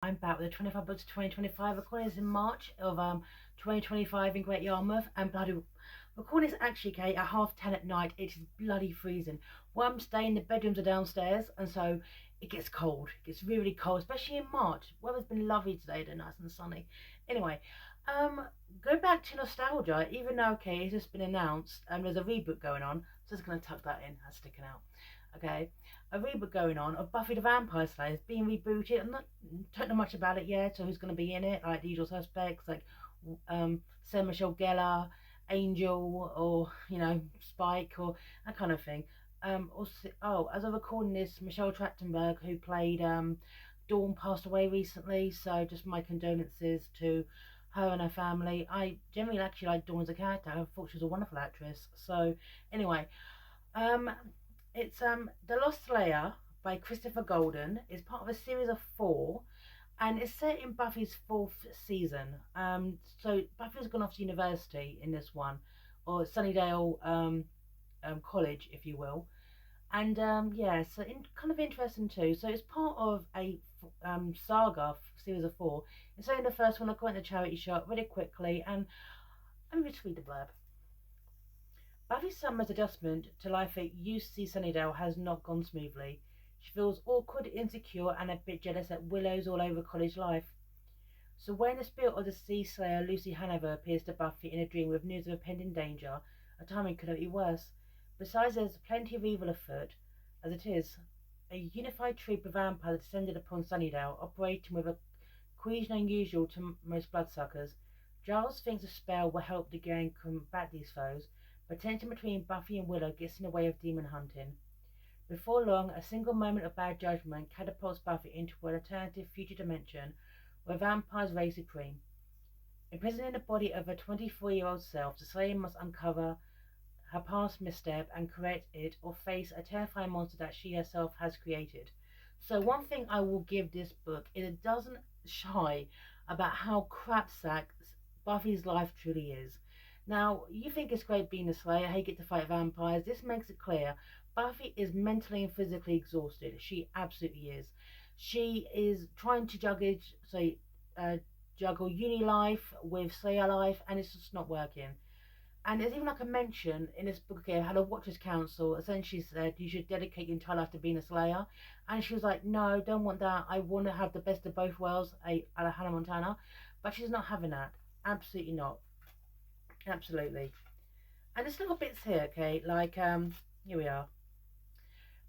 I'm back with the 25 books of 2025. Recording this in March of 2025 in Great Yarmouth, and bloody recording this actually, Kate, at 10:30 at night. It is bloody freezing. Where I'm staying, the bedrooms are downstairs, and so it gets cold. It gets really, really cold, especially in March. Weather's been lovely today, though, nice and sunny. Anyway, um, go back to nostalgia. Even though, okay, it's just been announced, and there's a reboot going on, so I'm just gonna tuck that in. That's sticking out. Okay, a reboot going on of Buffy the Vampire Slayer. It's being rebooted. Don't know much about it yet, or who's going to be in it. Like the usual suspects, like Sarah Michelle Gellar, Angel, or Spike, or that kind of thing. As I'm recording this, Michelle Trachtenberg, who played Dawn, passed away recently. So just my condolences to her and her family. I generally actually like Dawn as a character. I thought she was a wonderful actress. So anyway, um, it's The Lost Slayer by Christopher Golden. It's part of a series of four, and it's set in Buffy's fourth season. So Buffy's gone off to university in this one, or Sunnydale College, if you will. And yeah, so kind of interesting too. So it's part of a saga series of four. It's only the first one. I got in the charity shop really quickly, and let me just read the blurb. Buffy Summers' adjustment to life at UC Sunnydale has not gone smoothly. She feels awkward, insecure, and a bit jealous at Willow's all over college life. So when the spirit of the sea slayer Lucy Hanover appears to Buffy in a dream with news of a pending danger, her timing couldn't be worse. Besides, there's plenty of evil afoot, as it is. A unified troop of vampires descended upon Sunnydale, operating with a cohesion unusual to most bloodsuckers. Giles thinks a spell will help the gang combat these foes, but tension between Buffy and Willow gets in the way of demon hunting. Before long, a single moment of bad judgment catapults Buffy into an alternative future dimension where vampires reign supreme. Imprisoned in the body of her 24-year-old self, the Slayer must uncover her past misstep and correct it, or face a terrifying monster that she herself has created. So one thing I will give this book is it doesn't shy about how crapsack Buffy's life truly is. Now, you think it's great being a Slayer, how you get to fight vampires. This makes it clear Buffy is mentally and physically exhausted. She absolutely is. She is trying to uh, juggle uni life with Slayer life, and it's just not working. And there's even like a mention in this book here how the Watchers Council essentially said you should dedicate your entire life to being a Slayer. And she was like, no, don't want that. I want to have the best of both worlds, a la Hannah Montana. But she's not having that. Absolutely not. Absolutely. And there's little bits here, okay, like here we are.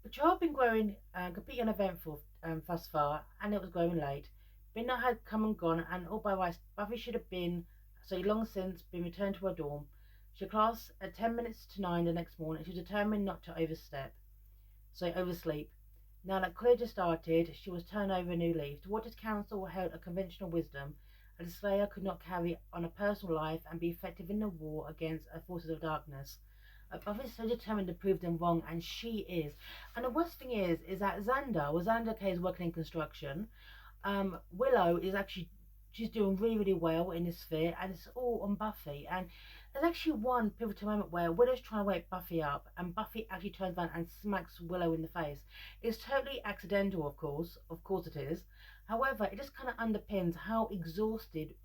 The child had been growing completely uneventful thus far, and it was growing late. Midnight had come and gone, and all by rights, Buffy should have been so long since been returned to her dorm. She class at 10 minutes to 9 the next morning. She was determined not to oversleep. Now that college had started, she was turned over a new leaf. The Waters Council held a conventional wisdom. A Slayer could not carry on a personal life and be effective in the war against the forces of darkness. Buffy is so determined to prove them wrong, and she is. And the worst thing is that Xander K is working in construction. Willow is actually she's doing really, really well in this sphere, and it's all on Buffy. And there's actually one pivotal moment where Willow's trying to wake Buffy up, and Buffy actually turns around and smacks Willow in the face. It's totally accidental, of course it is. However, it just kind of underpins how exhausted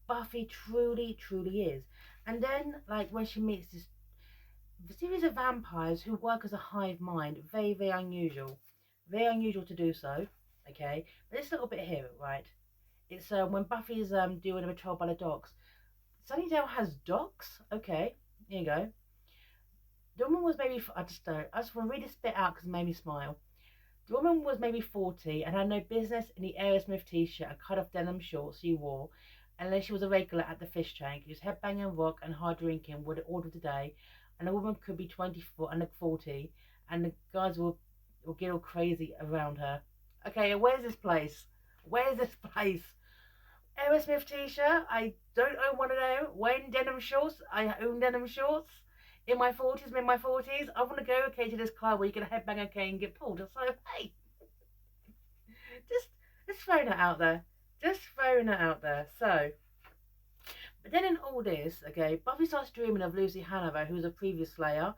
Buffy truly, truly is. And then, like when she meets this series of vampires who work as a hive mind, very unusual to do so. Okay, but this little bit here, right? It's when Buffy's doing a patrol by the docks. Sunnydale has docks. Okay, here you go. The woman was maybe I just want to read this bit out because it made me smile. The woman was maybe 40 and had no business in the Aerosmith t-shirt and cut-off denim shorts she wore, unless she was a regular at the fish tank whose headbanging rock and hard drinking were the order of the day. And the woman could be 24 and look 40, and the guys will get all crazy around her. Okay, where's this place? Where's this place? Aerosmith t-shirt. I don't own one of them. Wearing denim shorts. I own denim shorts. In my 40s, mid my 40s. I want to go okay to this club where you can headbang okay and get pulled. So hey, just throwing it out there. Just throwing it out there. So, but then in all this, okay, Buffy starts dreaming of Lucy Hanover, who was a previous Slayer,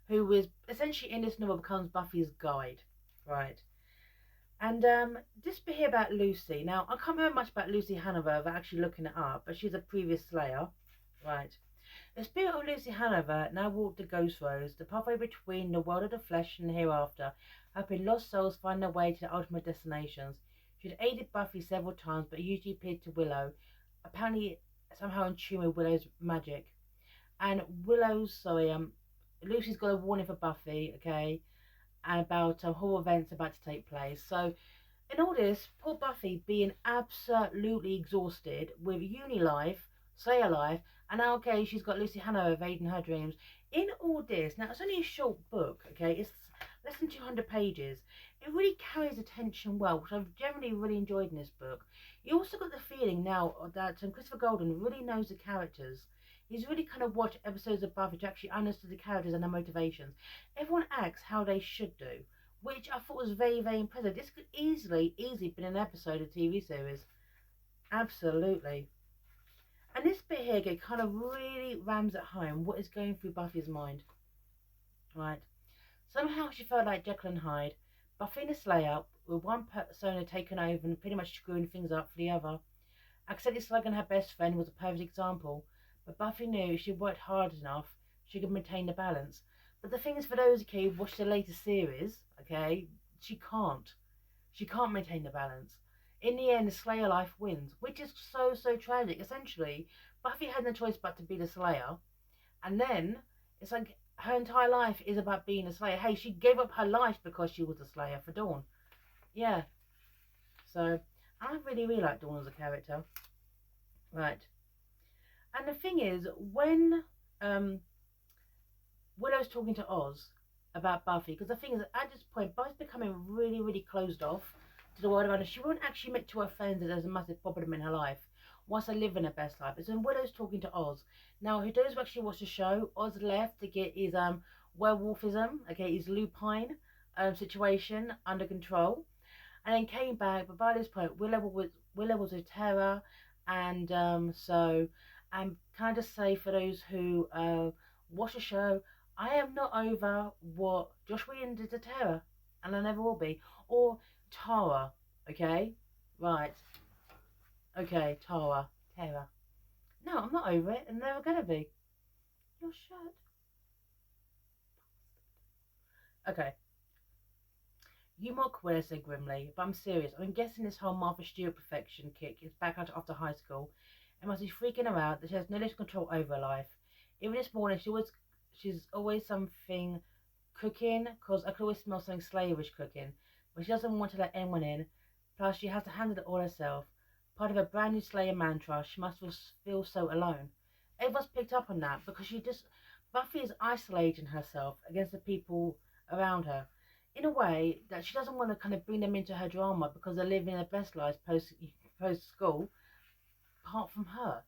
who was essentially in this novel becomes Buffy's guide, right? And this bit here about Lucy. Now, I can't remember much about Lucy Hanover without actually looking it up, but she's a previous Slayer. Right. The spirit of Lucy Hanover now walked the ghost roads, the pathway between the world of the flesh and the hereafter, helping lost souls find their way to their ultimate destinations. She had aided Buffy several times, but usually appeared to Willow, apparently somehow in tune with Willow's magic. And Lucy's got a warning for Buffy, okay, and about horror events about to take place. So in all this, poor Buffy being absolutely exhausted with uni life, Slayer life, and now, okay, she's got Lucy Hanover evading her dreams. In all this, now it's only a short book, okay, it's less than 200 pages. It really carries attention well, which I've generally really enjoyed in this book. You also got the feeling now that Christopher Golden really knows the characters. He's really kind of watched episodes of Buffy to actually understand the characters and their motivations. Everyone acts how they should do, which I thought was very, very impressive. This could easily been an episode of TV series. Absolutely. And this bit here again kind of really rams at home what is going through Buffy's mind. Right. Somehow she felt like Jekyll and Hyde, Buffy and the Slayer, with one persona taken over and pretty much screwing things up for the other. Accidentally slugging her best friend was a perfect example, but Buffy knew if she worked hard enough, she could maintain the balance. But the thing is, for those who watch the latest series, okay, she can't. She can't maintain the balance. In the end, the Slayer life wins, which is so, so tragic. Essentially, Buffy had no choice but to be the Slayer, and then it's like her entire life is about being a Slayer. Hey, she gave up her life because she was a Slayer for Dawn. Yeah. So, I really, really like Dawn as a character. Right. And the thing is, when Willow's talking to Oz about Buffy, because the thing is, at this point, Buffy's becoming really, really closed off to the world around her. She won't actually admit to her friends that there's a massive problem in her life. Wants to live in her best life. It's when Willow's talking to Oz. Now, who does actually watch the show? Oz left to get his werewolfism, okay, his lupine situation under control, and then came back. But by this point, Willow was a terror, and can I just say for those who watch the show, I am not over what Josh Whedon did to Terror, and I never will be. Or Tara, okay? Right. Okay, Tara. Terror. No, I'm not over it, and never gonna be. Your shirt. Okay. You mock Willow, said grimly, but I'm serious. I'm guessing this whole Martha Stewart perfection kick is back out after high school. It must be freaking her out that she has no little control over her life. Even this morning, she's always something cooking, because I could always smell something slavish cooking, but she doesn't want to let anyone in. Plus, she has to handle it all herself. Part of her brand new Slayer mantra, she must feel so alone. Everyone's picked up on that because Buffy is isolating herself against the people around her in a way that she doesn't want to kind of bring them into her drama because they're living their best lives post school, apart from her.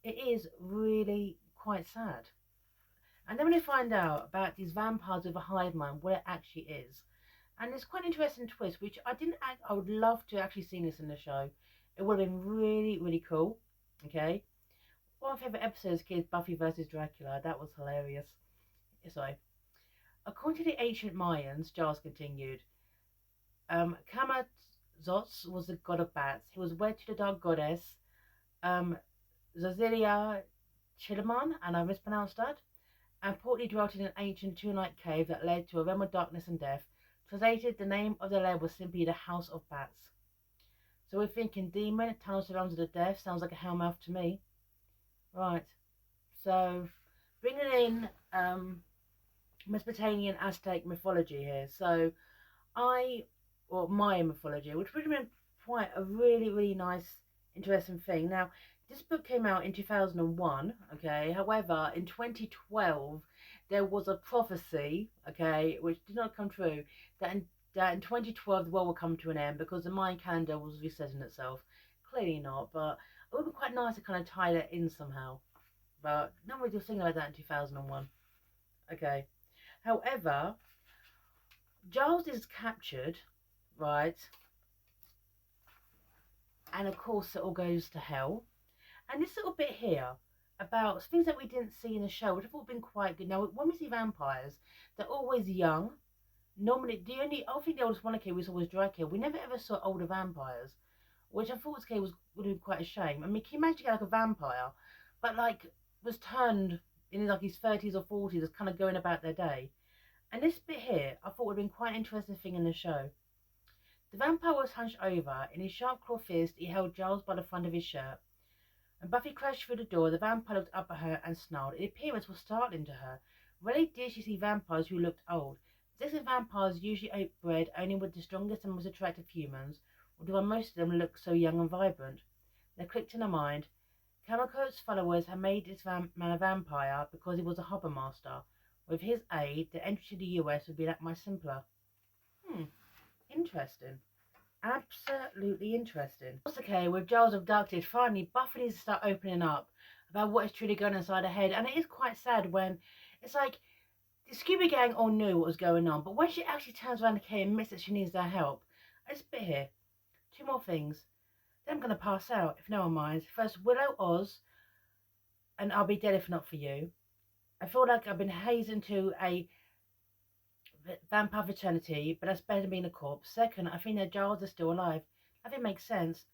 It is really quite sad. And then when you find out about these vampires with a hive mind, what it actually is, and it's quite an interesting twist, which I would love to actually see this in the show. It would have been really, really cool. Okay. One of my favourite episodes is Buffy versus Dracula. That was hilarious. Sorry. According to the ancient Mayans, Giles continued, Kamazots was the god of bats. He was wed to the dark goddess, Zazilia Chilaman, and I mispronounced that, and Portly dwelt in an ancient two-night cave that led to a realm of darkness and death. Translated, the name of the lair was simply the House of Bats. So we're thinking demon, tunnels to realms of the death, sounds like a hellmouth to me. Right. So, bringing in Mesopotamian Aztec mythology here. So, Mayan mythology, which would have been quite a really, really nice, interesting thing. Now, this book came out in 2001, okay? However, in 2012, there was a prophecy, okay, which did not come true, that in 2012 the world will come to an end because the Mayan calendar was resetting itself. Clearly not, but it would be quite nice to kind of tie that in somehow. But nobody was thinking about that in 2001. Okay. However, Giles is captured, right? And of course it all goes to hell. And this little bit here about things that we didn't see in the show, which I thought would have been quite good. Now, when we see vampires, they're always young, normally I think the oldest one okay we saw was Dracula. We never ever saw older vampires, which I thought would be quite a shame. I mean, can you imagine like a vampire, but like was turned in like his 30s or 40s, kind of going about their day. And this bit here, I thought would have been quite an interesting thing in the show. The vampire was hunched over. In his sharp claw fist, he held Giles by the front of his shirt. When Buffy crashed through the door, the vampire looked up at her and snarled. His appearance was startling to her. Rarely did she see vampires who looked old. Detective vampires usually ate bread only with the strongest and most attractive humans, although most of them looked so young and vibrant. There clicked in her mind. Kamako's followers had made this man a vampire because he was a harbour master. With his aid, the entry to the US would be that much simpler. Interesting. Absolutely interesting. Okay, with Giles abducted, finally Buffy needs to start opening up about what is truly going on inside her head. And it is quite sad when it's like the Scooby Gang all knew what was going on, but when she actually turns around to Kay and admits that she needs their help, this bit here, two more things. Then I'm going to pass out, if no one minds. First, Willow, Oz, and I'll be dead if not for you. I feel like I've been hazed into a vampire fraternity, but that's better than being a corpse. Second, I think that Giles is still alive. I think it makes sense.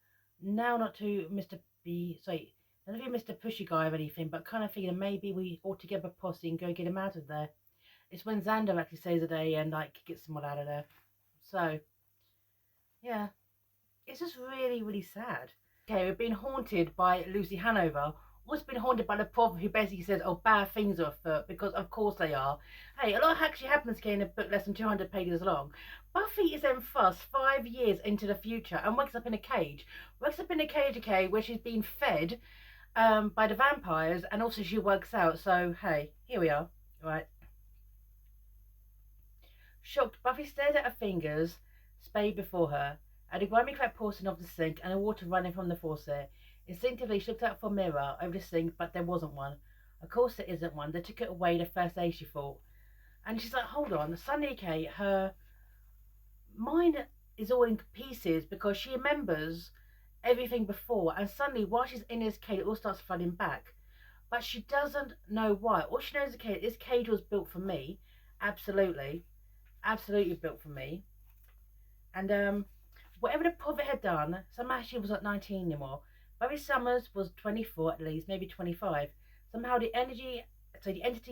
Now not to not to be Mr. Pushy Guy or anything, but kind of thinking maybe we ought to get a posse and go get him out of there. It's when Xander actually saves the day and like gets someone out of there. So, yeah. It's just really, really sad. Okay, we've been haunted by Lucy Hanover. Also been haunted by the prophet who basically says, oh, bad things are afoot, because of course they are. Hey, a lot actually happens in a book less than 200 pages long. Buffy is then thrust 5 years into the future and wakes up in a cage. Wakes up in a cage, okay, where she's being fed by the vampires, and also she works out. So, hey, here we are. Right. Shocked, Buffy stared at her fingers, spade before her, at the grimy cracked porcelain of the sink and the water running from the faucet. Instinctively, she looked out for a mirror over the sink, but there wasn't one. Of course there isn't one. They took it away the first day, she thought. And she's like, hold on. Suddenly, Kate, her mind is all in pieces because she remembers everything before. And suddenly, while she's in this cage, it all starts flooding back. But she doesn't know why. All she knows is this cage was built for me. Absolutely. Absolutely built for me. And whatever the prophet had done, somehow she was not 19 anymore. Buffy Summers was 24 at least, maybe 25. Somehow the entity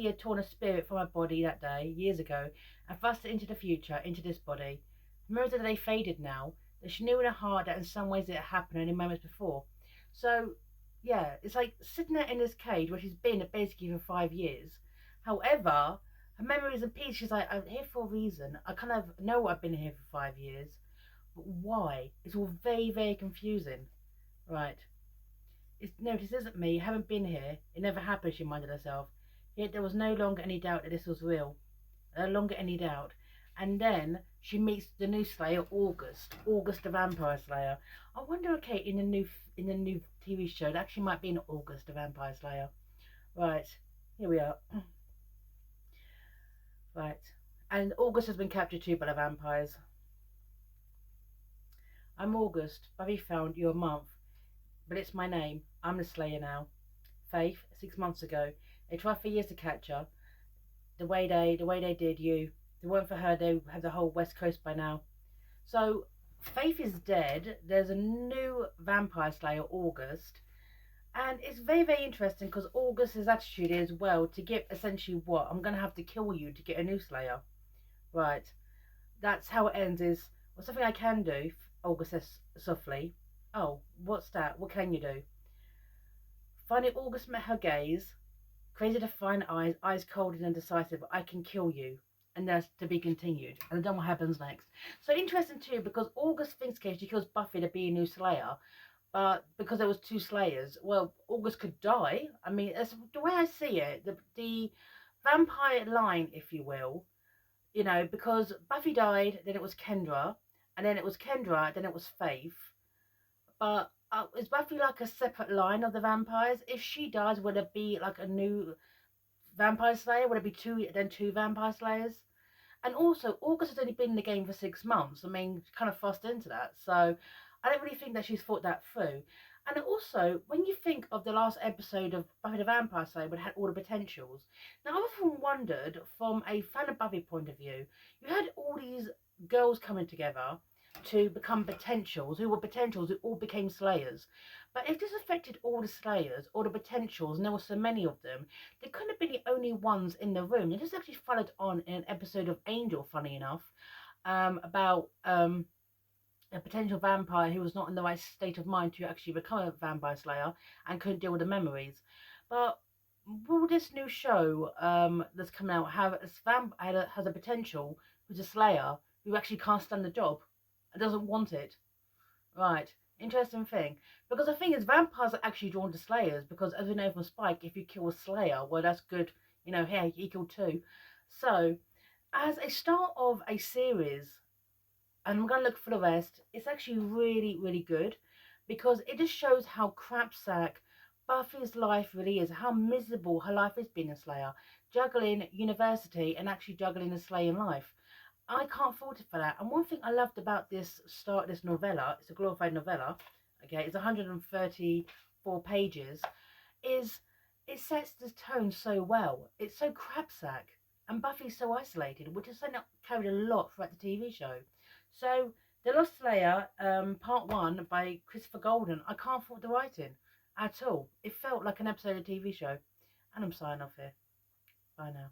had torn a spirit from her body that day, years ago, and thrust it into the future, into this body. The memories of the day faded now, that she knew in her heart that in some ways it had happened only moments before. So, yeah, it's like sitting there in this cage where she's been basically for 5 years. However, her memories in peace, she's like, I'm here for a reason. I kind of know I've been here for 5 years. But why? It's all very, very confusing. Right. No, this isn't me. I haven't been here. It never happened, she reminded herself. Yet there was no longer any doubt that this was real. No longer any doubt. And then she meets the new Slayer, August. August the Vampire Slayer. I wonder, okay, in the new TV show, that actually might be an August the Vampire Slayer. Right. Here we are. Right. And August has been captured too by the vampires. I'm August. Buffy found you a month. But it's my name. I'm the Slayer now. Faith, 6 months ago. They tried for years to catch her. The way they did you. If it weren't for her, they have the whole West Coast by now. So, Faith is dead. There's a new vampire Slayer, August. And it's very, very interesting because August's attitude is, well, to get essentially what? I'm going to have to kill you to get a new Slayer. Right. That's how it ends is, well, something I can do, August says softly. Oh, what's that? What can you do? Finally, August met her gaze. Crazy to find eyes cold and indecisive. I can kill you. And that's to be continued. And I don't know what happens next. So interesting too, because August thinks she kills Buffy to be a new Slayer. But because there was 2 Slayers, well, August could die. I mean, that's the way I see it. The vampire line, if you will, you know, because Buffy died, then it was Kendra, and then it was Kendra, then it was Faith. But is Buffy like a separate line of the vampires? If she dies, would it be like a new vampire slayer? Would it be two vampire slayers? And also, August has only been in the game for 6 months. I mean, kind of forced into that. So I don't really think that she's thought that through. And also, when you think of the last episode of Buffy the Vampire Slayer, when it had all the potentials, now I've often wondered, from a fan of Buffy point of view, you had all these girls coming together to become potentials, who all became slayers. But if this affected all the slayers, all the potentials, and there were so many of them, they couldn't have been the only ones in the room. And this actually followed on in an episode of Angel, funny enough, about a potential vampire who was not in the right state of mind to actually become a vampire slayer and couldn't deal with the memories. But will this new show that's coming out have has a potential who's a slayer who actually can't stand the job and doesn't want it? Right. Interesting thing. Because the thing is, vampires are actually drawn to slayers because, as we know from Spike, if you kill a slayer, well, that's good. You know, hey, he killed two. So, as a start of a series, and I'm going to look for the rest, it's actually really, really good because it just shows how crapsack Buffy's life really is, how miserable her life is being a slayer, juggling university and actually juggling a slaying life. I can't fault it for that. And one thing I loved about this novella, it's a glorified novella, okay, it's 134 pages, is it sets the tone so well. It's so crapsack, and Buffy's so isolated, which is something that carried a lot throughout the TV show. So, The Lost Slayer, part one by Christopher Golden, I can't fault the writing at all. It felt like an episode of a TV show. And I'm signing off here. Bye now.